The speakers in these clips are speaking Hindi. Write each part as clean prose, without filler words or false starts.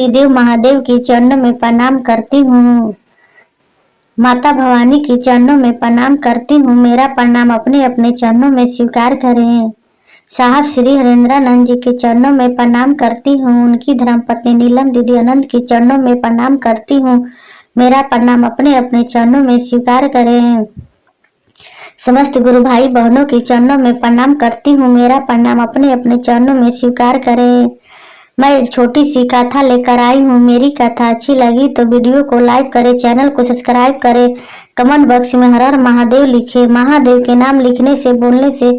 आदिदेव महादेव के चरणों में प्रणाम करती हूँ। माता भवानी के चरणों में प्रणाम करती हूँ। मेरा प्रणाम अपने अपने चरणों में स्वीकार करें। साहब श्री हरेंद्रानंद जी के चरणों में प्रणाम करती हूँ। उनकी धर्मपत्नी नीलम दीदी अनंत के चरणों में प्रणाम करती हूँ। मेरा प्रणाम अपने अपने चरणों में स्वीकार करें। समस्त गुरु भाई बहनों के चरणों में प्रणाम करती हूँ। मेरा प्रणाम अपने अपने चरणों में स्वीकार करें। मैं एक छोटी सी कथा लेकर आई हूँ। मेरी कथा अच्छी लगी तो वीडियो को लाइक करें, चैनल को सब्सक्राइब करें, कमेंट बॉक्स में हर हर महादेव लिखे। महादेव के नाम लिखने से, बोलने से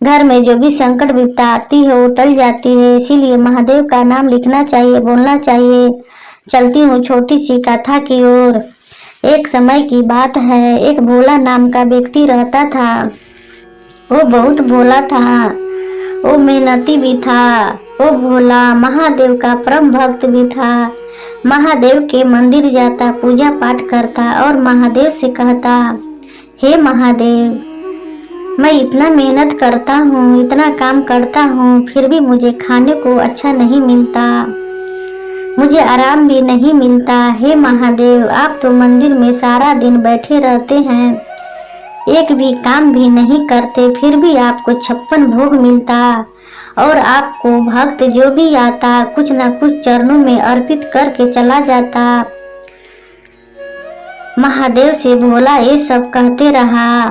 घर में जो भी संकट विपदा आती है वो टल जाती है। इसीलिए महादेव का नाम लिखना चाहिए, बोलना चाहिए। चलती हूँ छोटी सी कथा की ओर। एक समय की बात है, एक भोला नाम का व्यक्ति रहता था। वो बहुत भोला था, वो मेहनती भी था। वो भोला महादेव का परम भक्त भी था। महादेव के मंदिर जाता, पूजा पाठ करता और महादेव से कहता, हे महादेव, मैं इतना मेहनत करता हूँ, इतना काम करता हूँ, फिर भी मुझे खाने को अच्छा नहीं मिलता, मुझे आराम भी नहीं मिलता। हे महादेव, आप तो मंदिर में सारा दिन बैठे रहते हैं, एक भी काम भी नहीं करते, फिर भी आपको 56 भोग मिलता और आपको भक्त जो भी आता कुछ न कुछ चरणों में अर्पित करके चला जाता। महादेव से भोला ये सब कहते रहा।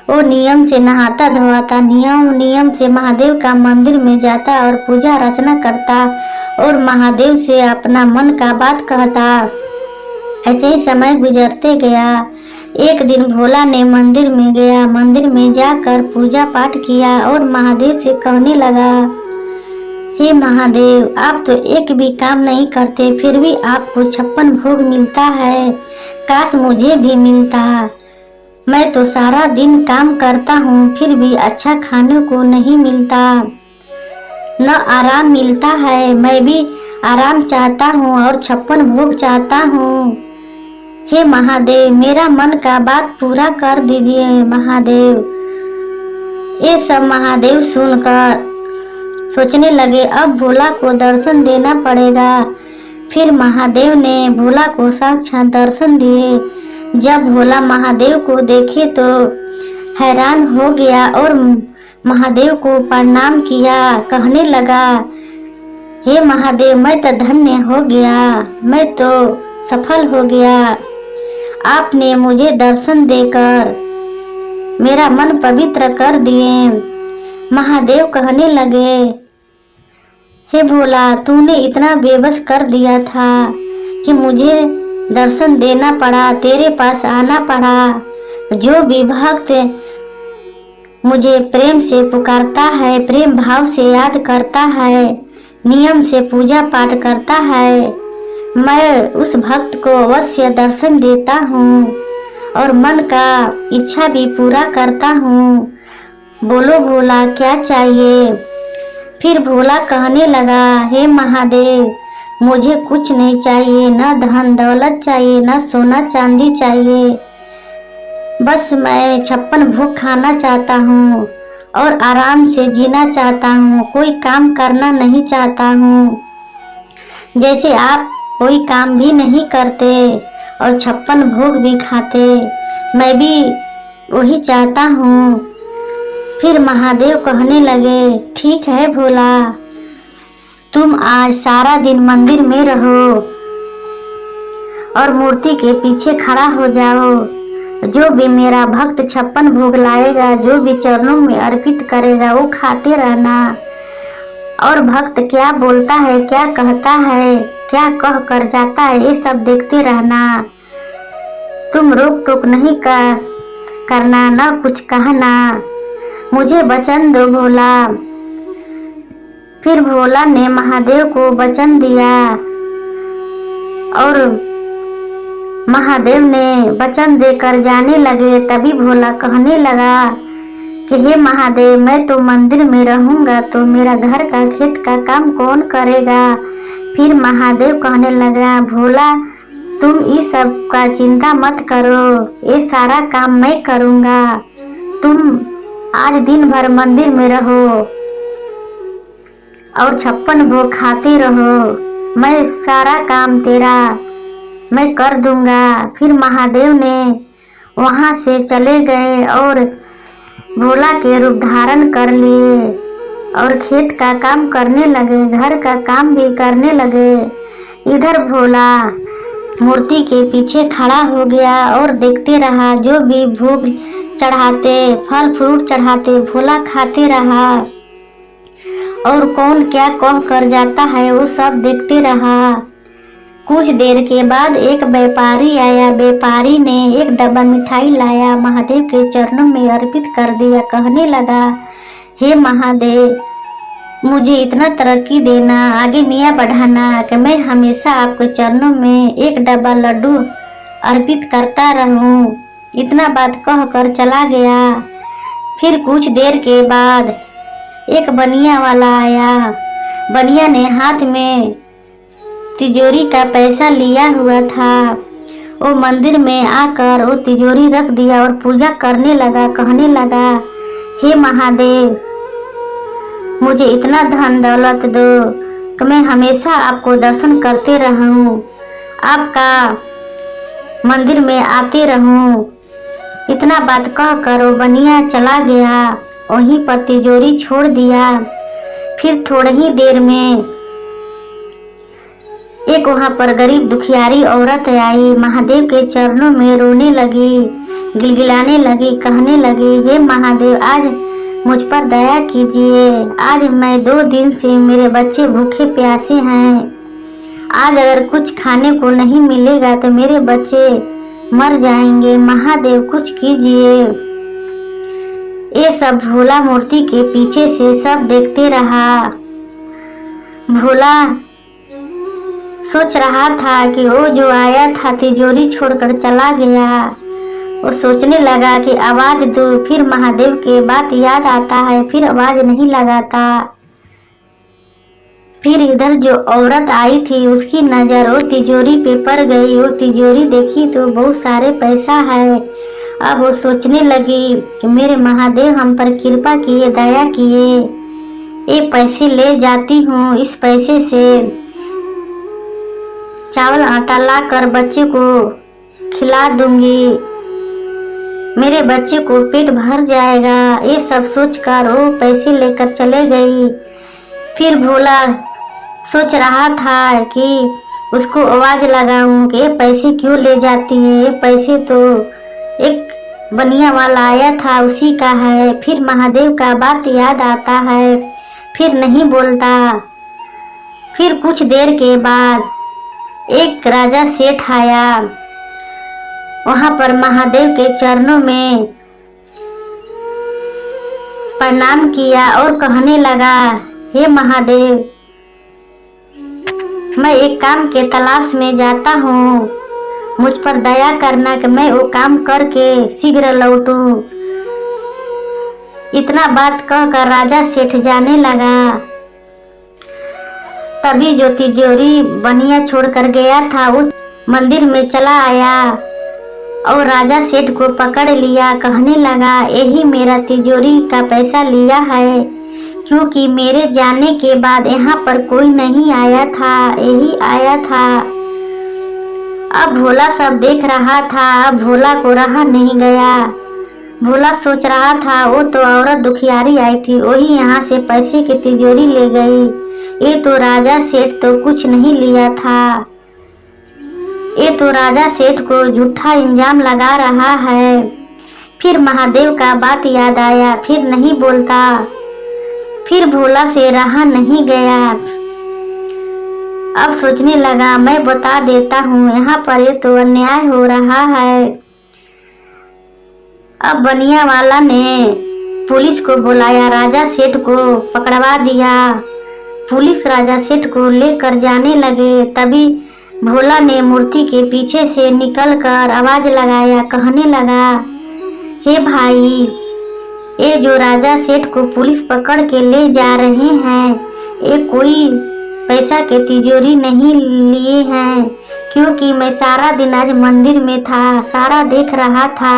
वो नियम से नहाता धोता, नियम से महादेव का मंदिर में जाता और पूजा अर्चना करता और महादेव से अपना मन का बात कहता। ऐसे ही समय गुजरते गया। एक दिन भोला ने मंदिर में गया। मंदिर में जाकर पूजा पाठ किया और महादेव से कहने लगा, हे महादेव, आप तो एक भी काम नहीं करते, फिर भी आपको 56 भोग मिलता है। काश मुझे भी मिलता। मैं तो सारा दिन काम करता हूँ, फिर भी अच्छा खाने को नहीं मिलता, न आराम मिलता है। मैं भी आराम चाहता हूँ और 56 भोग चाहता हूँ। हे महादेव, मेरा मन का बात पूरा कर दीजिए महादेव। ये सब महादेव सुनकर सोचने लगे, अब भोला को दर्शन देना पड़ेगा। फिर महादेव ने भोला को साक्षात दर्शन दिए। जब भोला महादेव को देखे तो हैरान हो गया और महादेव को प्रणाम किया। कहने लगा, हे महादेव, मैं तो धन्य हो गया, मैं तो सफल हो गया। आपने मुझे दर्शन देकर मेरा मन पवित्र कर दिए। महादेव कहने लगे, हे भोला, तूने इतना बेबस कर दिया था कि मुझे दर्शन देना पड़ा, तेरे पास आना पड़ा। जो भी भक्त मुझे प्रेम से पुकारता है, प्रेम भाव से याद करता है, नियम से पूजा पाठ करता है, मैं उस भक्त को अवश्य दर्शन देता हूँ और मन का इच्छा भी पूरा करता हूँ। बोलो भोला, क्या चाहिए? फिर भोला कहने लगा, हे महादेव, मुझे कुछ नहीं चाहिए, न धन दौलत चाहिए, न सोना चांदी चाहिए। बस मैं 56 भोग खाना चाहता हूँ और आराम से जीना चाहता हूँ। कोई काम करना नहीं चाहता हूँ। जैसे आप कोई काम भी नहीं करते और 56 भोग भी खाते, मैं भी वही चाहता हूँ। फिर महादेव कहने लगे, ठीक है भोला, तुम आज सारा दिन मंदिर में रहो और मूर्ति के पीछे खड़ा हो जाओ। जो भी मेरा भक्त 56 भोग लाएगा, जो भी चरणों में अर्पित करेगा, वो खाते रहना और भक्त क्या बोलता है, क्या कहता है, क्या कह कर जाता है, ये सब देखते रहना। तुम रोक टोक नहीं करना, ना कुछ कहना। मुझे वचन दो भोला। फिर भोला ने महादेव को वचन दिया और महादेव ने वचन देकर जाने लगे। तभी भोला कहने लगा कि हे महादेव, मैं तो मंदिर में रहूंगा तो मेरा घर का खेत का काम कौन करेगा? फिर महादेव कहने लगा, भोला, तुम इस सब का चिंता मत करो, ये सारा काम मैं करूंगा। तुम आज दिन भर मंदिर में रहो और 56 भोग खाते रहो। मैं सारा काम तेरा मैं कर दूंगा। फिर महादेव ने वहां से चले गए और भोला के रूप धारण कर लिए और खेत का काम करने लगे, घर का काम भी करने लगे। इधर भोला मूर्ति के पीछे खड़ा हो गया और देखते रहा। जो भी भोग चढ़ाते, फल फ्रूट चढ़ाते, भोला खाते रहा और कौन क्या कह कर जाता है वो सब देखते रहा। कुछ देर के बाद एक व्यापारी आया। व्यापारी ने एक डब्बा मिठाई लाया, महादेव के चरणों में अर्पित कर दिया। कहने लगा, हे महादेव, मुझे इतना तरक्की देना, आगे मियाँ बढ़ाना कि मैं हमेशा आपके चरणों में एक डब्बा लड्डू अर्पित करता रहूं। इतना बात कह कर चला गया। फिर कुछ देर के बाद एक बनिया वाला आया। बनिया ने हाथ में तिजोरी का पैसा लिया हुआ था। वो मंदिर में आकर वो तिजोरी रख दिया और पूजा करने लगा। कहने लगा, हे महादेव, मुझे इतना धन दौलत दो कि मैं हमेशा आपको दर्शन करते रहूं, आपका मंदिर में आते रहूं। इतना बात कह कर वो बनिया चला गया। वहीं पर तिजोरी छोड़ दिया। फिर थोड़ी ही देर में एक वहां पर गरीब दुखियारी औरत आई। महादेव के चरणों में रोने लगी, गिलगिलाने लगी, कहने लगी, हे महादेव, आज मुझ पर दया कीजिए। आज मैं 2 दिन से मेरे बच्चे भूखे प्यासे हैं। आज अगर कुछ खाने को नहीं मिलेगा तो मेरे बच्चे मर जाएंगे। महादेव कुछ कीजिए। ये सब भोला मूर्ति के पीछे से सब देखते रहा। भोला सोच रहा था कि वो जो आया था तिजोरी छोड़कर चला गया। वो सोचने लगा कि आवाज दूं, फिर महादेव के बात याद आता है, फिर आवाज नहीं लगाता। फिर इधर जो औरत आई थी उसकी नजर वो तिजोरी पे पड़ गई। वो तिजोरी देखी तो बहुत सारे पैसा है। अब वो सोचने लगी कि मेरे महादेव हम पर कृपा किए, दया किए, ये पैसे ले जाती हूँ। इस पैसे से चावल आटा लाकर बच्चे को खिला दूंगी, मेरे बच्चे को पेट भर जाएगा। ये सब सोचकर वो पैसे लेकर चले गई। फिर भोला सोच रहा था कि उसको आवाज लगाऊं कि ये पैसे क्यों ले जाती है, ये पैसे तो एक बनिया वाला आया था उसी का है। फिर महादेव का बात याद आता है, फिर नहीं बोलता। फिर कुछ देर के बाद एक राजा सेठ आया। वहां पर महादेव के चरणों में प्रणाम किया और कहने लगा, हे महादेव, मैं एक काम के तलाश में जाता हूँ, मुझ पर दया करना कि मैं वो काम करके शीघ्र लौटूं। इतना बात कहकर राजा सेठ जाने लगा। तभी जो तिजोरी बनिया छोड़कर गया था उस मंदिर में चला आया और राजा सेठ को पकड़ लिया। कहने लगा, यही मेरा तिजोरी का पैसा लिया है, क्योंकि मेरे जाने के बाद यहाँ पर कोई नहीं आया था, यही आया था। अब भोला सब देख रहा था। अब भोला को रहा नहीं गया। भोला सोच रहा था, वो तो औरत दुखियारी आई थी, वही यहाँ से पैसे की तिजोरी ले गई। ये तो राजा सेठ तो कुछ नहीं लिया था। ये तो राजा सेठ को झूठा इल्जाम लगा रहा है। फिर महादेव का बात याद आया, फिर नहीं बोलता। फिर भोला से रहा नहीं गया। अब सोचने लगा, मैं बता देता हूँ, यहाँ पर ये तो अन्याय हो रहा है। अब बनिया वाला ने पुलिस को बुलाया, राजा सेठ को पकड़वा दिया। पुलिस राजा सेठ को लेकर जाने लगे। तभी भोला ने मूर्ति के पीछे से निकलकर आवाज लगाया, कहने लगा, हे भाई, ये जो राजा सेठ को पुलिस पकड़ के ले जा रहे हैं, ये कोई पैसा के तिजोरी नहीं लिए हैं, क्योंकि मैं सारा दिन आज मंदिर में था, सारा देख रहा था।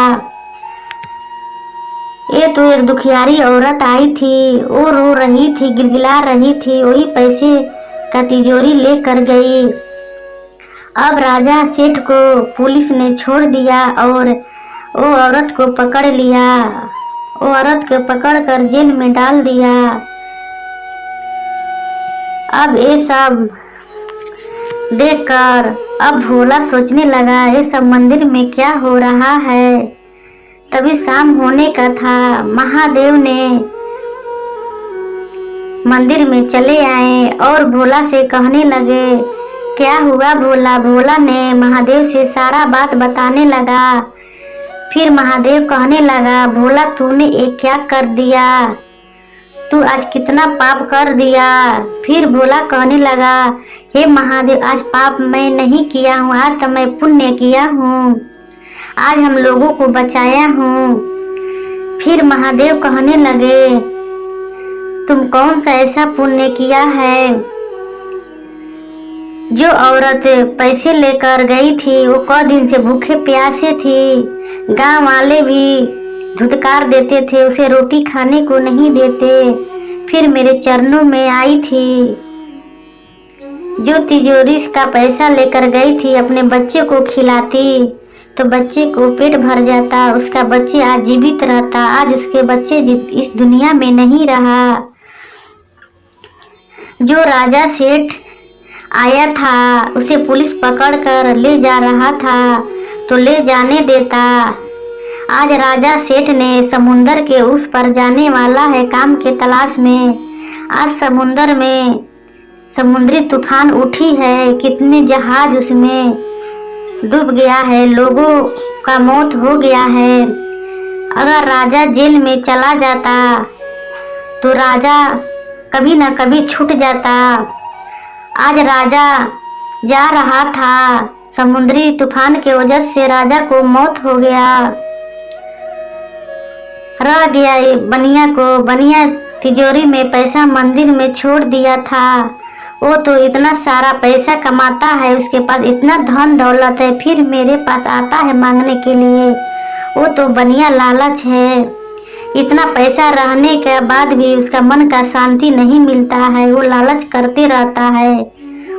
ये तो एक दुखियारी औरत आई थी, वो रो रही थी, गिड़गिड़ा रही थी, वही पैसे का तिजोरी लेकर गई। अब राजा सेठ को पुलिस ने छोड़ दिया और वो औरत को पकड़ लिया। वो औरत को पकड़कर जेल में डाल दिया। अब ये सब देखकर अब भोला सोचने लगा ये सब मंदिर में क्या हो रहा है। तभी शाम होने का था। महादेव ने मंदिर में चले आए और भोला से कहने लगे, क्या हुआ भोला? भोला ने महादेव से सारा बात बताने लगा। फिर महादेव कहने लगा, भोला तूने ये क्या कर दिया? तू आज कितना पाप कर दिया? फिर भोला कहने लगा, हे महादेव आज पाप मैं नहीं किया हूँ, आज तो मैं पुण्य किया हूँ, आज हम लोगों को बचाया हूँ। फिर महादेव कहने लगे, तुम कौन सा ऐसा पुण्य किया है? जो औरत पैसे लेकर गई थी वो कई दिन से भूखे प्यासे थी, गांव वाले भी धुतकार देते थे, उसे रोटी खाने को नहीं देते। फिर मेरे चरणों में आई थी। जो तिजोरी का पैसा लेकर गई थी अपने बच्चे को खिलाती तो बच्चे को पेट भर जाता, उसका बच्चे आज जीवित रहता। आज उसके बच्चे इस दुनिया में नहीं रहा। जो राजा सेठ आया था उसे पुलिस पकड़ कर ले जा रहा था तो ले जाने देता। आज राजा सेठ ने समुंदर के उस पर जाने वाला है काम के तलाश में। आज समुंदर में समुद्री तूफान उठी है, कितने जहाज उसमें डूब गया है, लोगों का मौत हो गया है। अगर राजा जेल में चला जाता तो राजा कभी न कभी छूट जाता। आज राजा जा रहा था, समुद्री तूफान के वजह से राजा को मौत हो गया। रह गया बनिया को, बनिया तिजोरी में पैसा मंदिर में छोड़ दिया था। वो तो इतना सारा पैसा कमाता है, उसके पास इतना धन दौलत है, फिर मेरे पास आता है मांगने के लिए। वो तो बनिया लालच है। इतना पैसा रहने के बाद भी उसका मन का शांति नहीं मिलता है, वो लालच करते रहता है।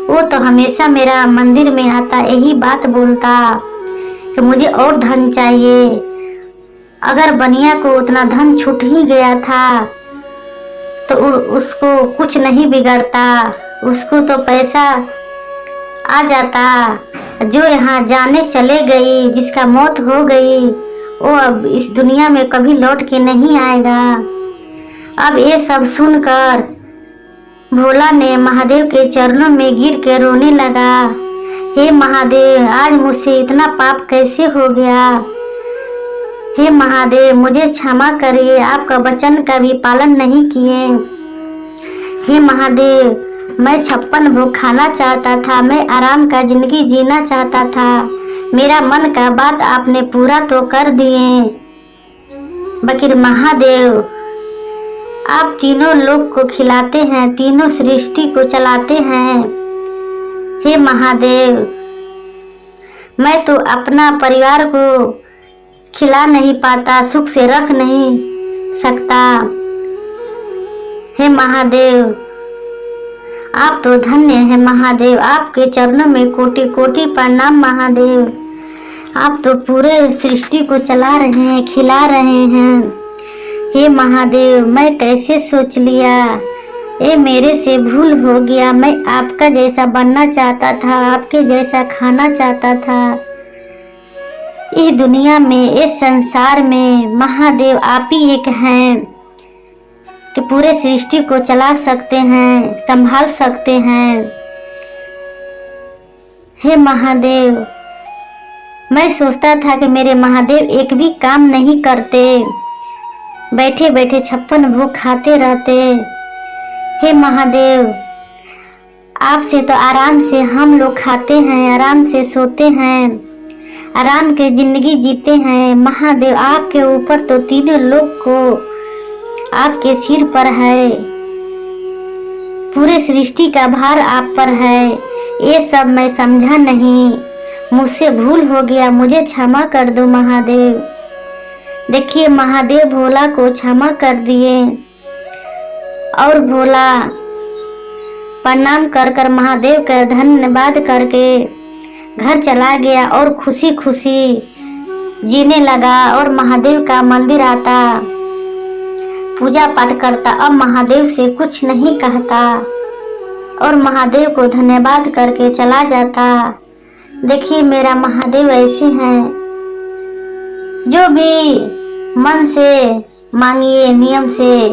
वो तो हमेशा मेरा मंदिर में आता यही बात बोलता कि मुझे और धन चाहिए। अगर बनिया को उतना धन छूट ही गया था तो उसको कुछ नहीं बिगड़ता, उसको तो पैसा आ जाता। जो यहाँ जाने चले गई, जिसका मौत हो गई, वो अब इस दुनिया में कभी लौट के नहीं आएगा। अब ये सब सुनकर भोला ने महादेव के चरणों में गिर के रोने लगा। हे महादेव आज मुझसे इतना पाप कैसे हो गया? हे महादेव मुझे क्षमा करिए, आपका वचन का भी पालन नहीं किए। हे महादेव मैं 56 भोग खाना चाहता था, मैं आराम का जिंदगी जीना चाहता था, मेरा मन का बात आपने पूरा तो कर दिए। बकीर महादेव आप तीनों लोग को खिलाते हैं, तीनों सृष्टि को चलाते हैं। हे महादेव मैं तो अपना परिवार को खिला नहीं पाता, सुख से रख नहीं सकता। हे महादेव आप तो धन्य हैं महादेव, आपके चरणों में कोटि कोटि प्रणाम महादेव। आप तो पूरे सृष्टि को चला रहे हैं, खिला रहे हैं। हे महादेव मैं कैसे सोच लिया, ये मेरे से भूल हो गया। मैं आपका जैसा बनना चाहता था, आपके जैसा खाना चाहता था। इस दुनिया में, इस संसार में महादेव आप ही एक हैं कि पूरे सृष्टि को चला सकते हैं, संभाल सकते हैं। हे महादेव मैं सोचता था कि मेरे महादेव एक भी काम नहीं करते, बैठे बैठे 56 भोग खाते रहते। हे महादेव आपसे तो आराम से हम लोग खाते हैं, आराम से सोते हैं, आराम के जिंदगी जीते हैं। महादेव आपके ऊपर तो तीनों लोग को आपके सिर पर है, पूरे सृष्टि का भार आप पर है। ये सब मैं समझा नहीं, मुझसे भूल हो गया, मुझे क्षमा कर दो महादेव। देखिए महादेव भोला को क्षमा कर दिए और भोला प्रणाम कर कर महादेव का धन्यवाद करके घर चला गया और खुशी खुशी जीने लगा। और महादेव का मंदिर आता, पूजा पाठ करता, अब महादेव से कुछ नहीं कहता और महादेव को धन्यवाद करके चला जाता। देखिए मेरा महादेव ऐसे हैं, जो भी मन से मांगिए, नियम से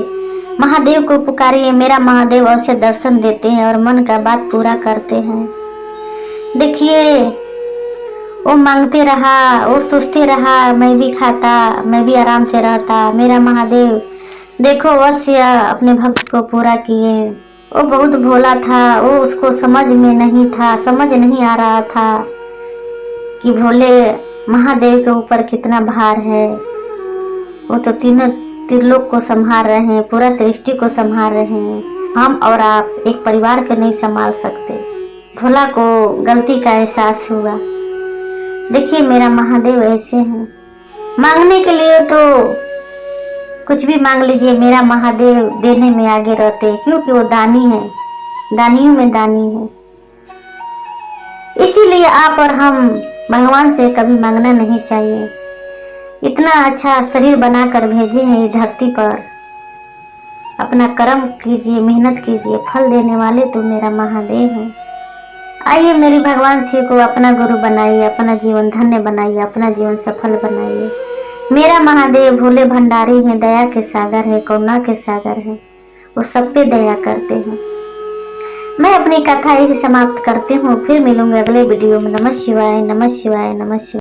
महादेव को पुकारिए, मेरा महादेव अवश्य दर्शन देते हैं और मन का बात पूरा करते हैं। देखिए वो मांगते रहा, वो सोचते रहा, मैं भी खाता, मैं भी आराम से रहता। मेरा महादेव देखो अवश्य अपने भक्त को पूरा किए। वो बहुत भोला था, वो उसको समझ में नहीं था, समझ नहीं आ रहा था कि भोले महादेव के ऊपर कितना भार है। वो तो तीनों त्रिलोक को संभाल रहे हैं, पूरा सृष्टि को संभाल रहे हैं। हम और आप एक परिवार को नहीं संभाल सकते। भोला को गलती का एहसास हुआ। देखिए मेरा महादेव ऐसे हैं, मांगने के लिए तो कुछ भी मांग लीजिए, मेरा महादेव देने में आगे रहते हैं, क्योंकि वो दानी है, दानियों में दानी है। इसीलिए आप और हम भगवान से कभी मांगना नहीं चाहिए। इतना अच्छा शरीर बनाकर भेजे हैं इस धरती पर, अपना कर्म कीजिए, मेहनत कीजिए, फल देने वाले तो मेरा महादेव है। आइए मेरी भगवान श्री को अपना गुरु बनाइए, अपना जीवन धन्य बनाइए, अपना जीवन सफल बनाइए। मेरा महादेव भोले भंडारी है, दया के सागर है, करुणा के सागर है, वो सब पे दया करते हैं। मैं अपनी कथा इसे समाप्त करती हूँ, फिर मिलूंगी अगले वीडियो में। नमः शिवाय, नमः शिवाय, नमः शिवाय।